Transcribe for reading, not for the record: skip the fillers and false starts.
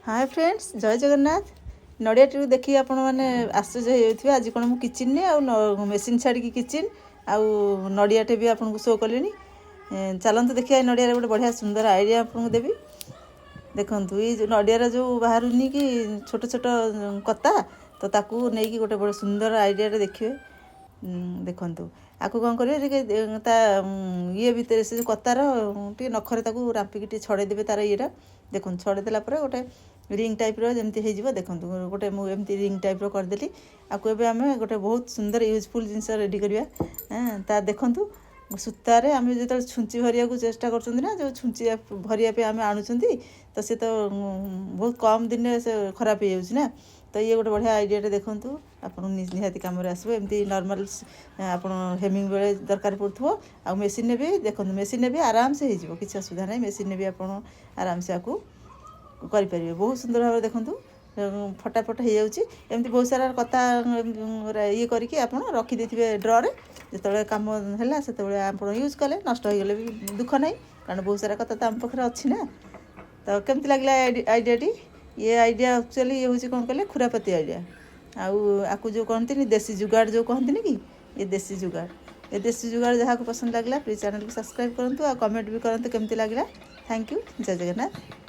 Hi friends, जय Jagannath. नड़िया T देखिए आपण मैंने आश्चर्य हो आज कौन मु किचन ने आ मेसीन छाड़ी किचन आउ नड़ियाटे भी आपको शो कले। चलते देखिए नड़िया गोटे बढ़िया सुंदर आइडिया आपको देवी। देखु ये जो नड़ियार जो बाहर कि छोट छोट कता तो ताकू नहीं कि गोटे बड़े सुंदर आइडिया देखिए। देखु आपको कौन करेंगे ये भितर से कतार टे नखरे रांपिकी छड़ेदेवे तार ये देखो छड़ेदेला गोटे रिंग टाइप रमती हो देखो गोटे मुझे रिंग टाइप करदेली। आपको एवं आम गोटे बहुत सुंदर यूजफुल जिनस रेडी करवा देखु सूतार आम जो छुंची भरिया को चेष्टा कर जो छुंची भरिया आम आणुंट तो सी तो बहुत कम दिन से खराब हो जाए तो ये गोटे बढ़िया आइडिया देखु आप निहाती कम आसो एमती नॉर्मल आप हेमिंग बेले दरकार पड़ो आ मेसीन भी देखो मेसीन भी आराम से हो किसी असुविधा नहीं। मेसीन भी आप आराम से आपको करें बहुत सुंदर भाव देखूँ फटाफट हो जाती बहुत सारा कथा ये करके आप रखिदे ड्ररे जो कम है से आप यूज कले नष्ट हो गले भी दुख नहीं कारण बहुत सारा कथा तो आम पाखे अच्छी ना। तो केमती लगे आइडिया टी ये आइडिया एक्चुअली ये हूँ कौन कहे खुरापति आइडिया आपको जो कहते देसी जुगाड़ जो कहते कि ये देसी जुगाड़ जहाँ को पसंद लगला प्लीज चैनल को सब्सक्राइब करूँ और कमेंट भी करते केमती लगला। थैंक यू, जय जगन्नाथ।